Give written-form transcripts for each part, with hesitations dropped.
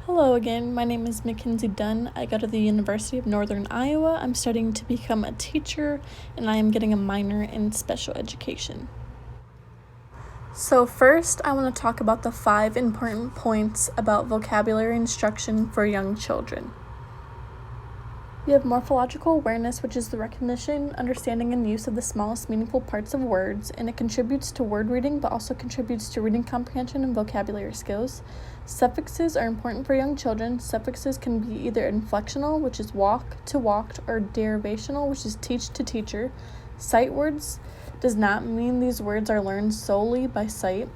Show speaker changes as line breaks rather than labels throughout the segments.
Hello again, my name is Mackenzie Dunn. I go to the University of Northern Iowa. I'm studying to become a teacher and I am getting a minor in special education. So first, I want to talk about the 5 important points about vocabulary instruction for young children. You have morphological awareness, which is the recognition, understanding, and use of the smallest meaningful parts of words, and it contributes to word reading, but also contributes to reading comprehension and vocabulary skills. Suffixes are important for young children. Suffixes can be either inflectional, which is walk to walked, or derivational, which is teach to teacher. Sight words does not mean these words are learned solely by sight.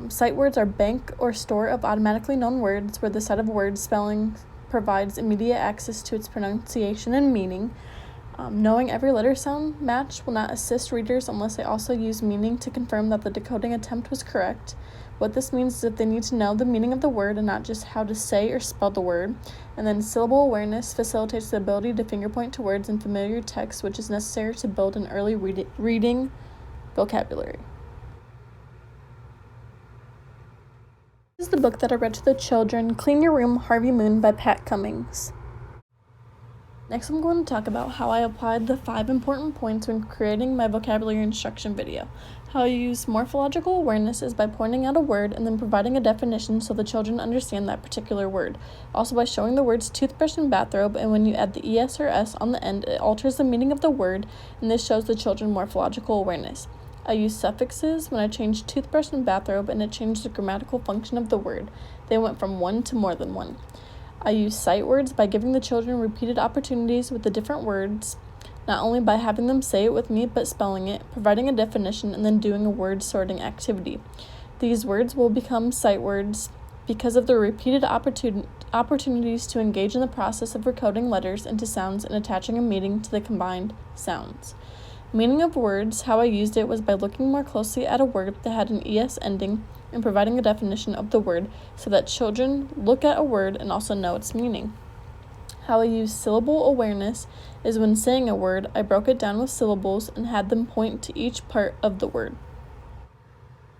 Sight words are bank or store of automatically known words, where the set of words spelling provides immediate access to its pronunciation and meaning. Knowing every letter sound match will not assist readers unless they also use meaning to confirm that the decoding attempt was correct. What this means is that they need to know the meaning of the word and not just how to say or spell the word. And then syllable awareness facilitates the ability to finger point to words in familiar text, which is necessary to build an early reading vocabulary. This is the book that I read to the children, Clean Your Room, Harvey Moon by Pat Cummings. Next, I'm going to talk about how I applied the 5 important points when creating my vocabulary instruction video. How I use morphological awareness is by pointing out a word and then providing a definition so the children understand that particular word. Also by showing the words toothbrush and bathrobe, and when you add the es or s on the end, it alters the meaning of the word, and this shows the children morphological awareness. I use suffixes when I changed toothbrush and bathrobe, and it changed the grammatical function of the word. They went from one to more than one. I use sight words by giving the children repeated opportunities with the different words, not only by having them say it with me, but spelling it, providing a definition, and then doing a word sorting activity. These words will become sight words because of the repeated opportunities to engage in the process of recoding letters into sounds and attaching a meaning to the combined sounds. Meaning of words, how I used it was by looking more closely at a word that had an es ending and providing a definition of the word so that children look at a word and also know its meaning. How I use syllable awareness is when saying a word, I broke it down with syllables and had them point to each part of the word.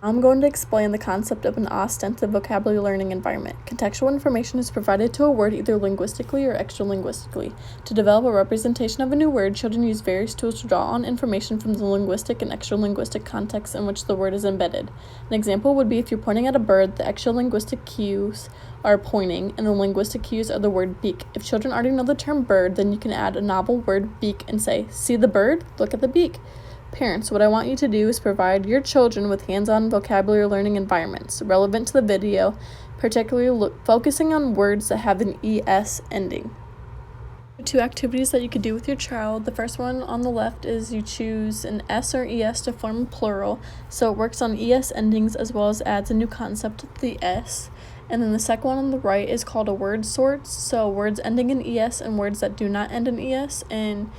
I'm going to explain the concept of an ostensive vocabulary learning environment. Contextual information is provided to a word either linguistically or extra-linguistically. To develop a representation of a new word, children use various tools to draw on information from the linguistic and extra-linguistic context in which the word is embedded. An example would be if you're pointing at a bird, the extra-linguistic cues are pointing, and the linguistic cues are the word beak. If children already know the term bird, then you can add a novel word beak and say, "See the bird? Look at the beak." Parents, what I want you to do is provide your children with hands-on vocabulary learning environments relevant to the video, particularly focusing on words that have an es ending. 2 activities that you could do with your child. The first one on the left is you choose an s or es to form plural, so it works on es endings as well as adds a new concept, the s. And then the second one on the right is called a word sorts, so words ending in es and words that do not end in es, and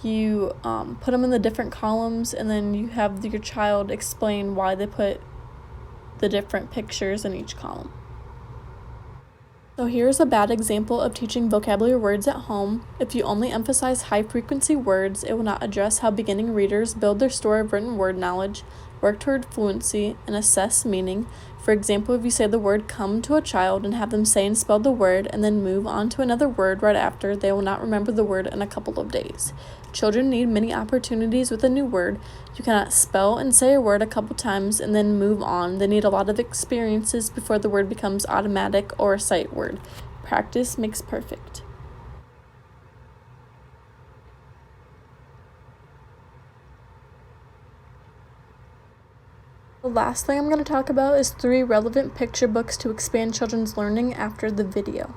you put them in the different columns, and then you have your child explain why they put the different pictures in each column. So here's a bad example of teaching vocabulary words at home. If you only emphasize high-frequency words, it will not address how beginning readers build their store of written word knowledge, work toward fluency, and assess meaning. For example, if you say the word come to a child and have them say and spell the word and then move on to another word right after, they will not remember the word in a couple of days. Children need many opportunities with a new word. You cannot spell and say a word a couple times and then move on. They need a lot of experiences before the word becomes automatic or a sight word. Practice makes perfect. The last thing I'm going to talk about is 3 relevant picture books to expand children's learning after the video.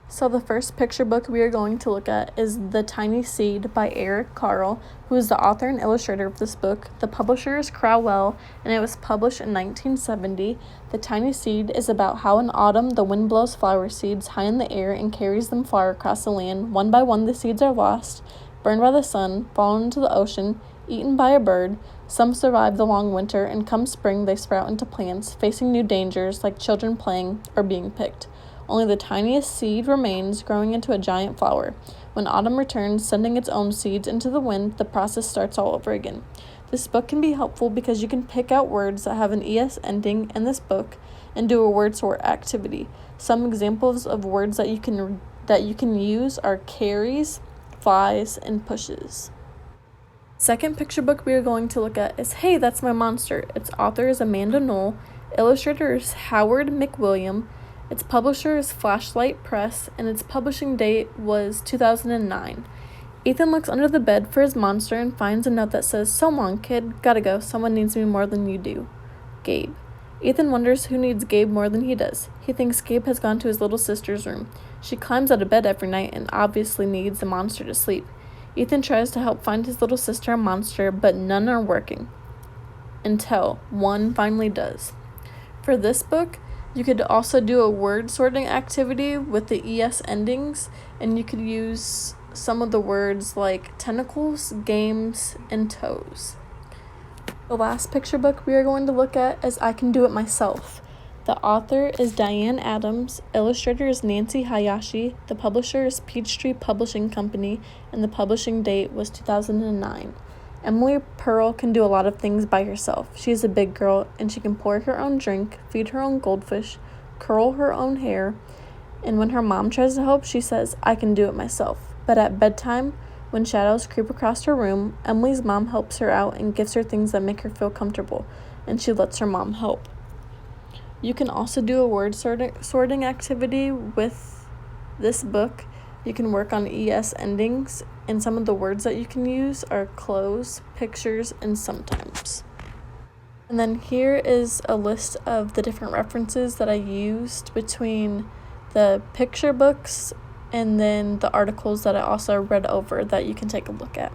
So the first picture book we are going to look at is The Tiny Seed by Eric Carle, who is the author and illustrator of this book. The publisher is Crowell, and it was published in 1970. The Tiny Seed is about how in autumn the wind blows flower seeds high in the air and carries them far across the land. One by one the seeds are lost, burned by the sun, fallen into the ocean, eaten by a bird. Some survive the long winter, and come spring they sprout into plants, facing new dangers like children playing or being picked. Only the tiniest seed remains, growing into a giant flower. When autumn returns, sending its own seeds into the wind, the process starts all over again. This book can be helpful because you can pick out words that have an ES ending in this book and do a word sort activity. Some examples of words that you can use are carries, flies, and pushes. Second picture book we are going to look at is Hey, That's My Monster. Its author is Amanda Knoll, illustrator is Howard McWilliam, its publisher is Flashlight Press, and its publishing date was 2009. Ethan looks under the bed for his monster and finds a note that says, "So long, kid. Gotta go. Someone needs me more than you do. Gabe." Ethan wonders who needs Gabe more than he does. He thinks Gabe has gone to his little sister's room. She climbs out of bed every night and obviously needs the monster to sleep. Ethan tries to help find his little sister a monster, but none are working. Until one finally does. For this book, you could also do a word sorting activity with the ES endings, and you could use some of the words like tentacles, games, and toes. The last picture book we are going to look at is I Can Do It Myself. The author is Diane Adams, illustrator is Nancy Hayashi, the publisher is Peachtree Publishing Company, and the publishing date was 2009. Emily Pearl can do a lot of things by herself. She is a big girl, and she can pour her own drink, feed her own goldfish, curl her own hair, and when her mom tries to help, she says, "I can do it myself." But at bedtime, when shadows creep across her room, Emily's mom helps her out and gives her things that make her feel comfortable, and she lets her mom help. You can also do a word sorting activity with this book. You can work on ES endings, and some of the words that you can use are close, pictures, and sometimes. And then here is a list of the different references that I used between the picture books and then the articles that I also read over that you can take a look at.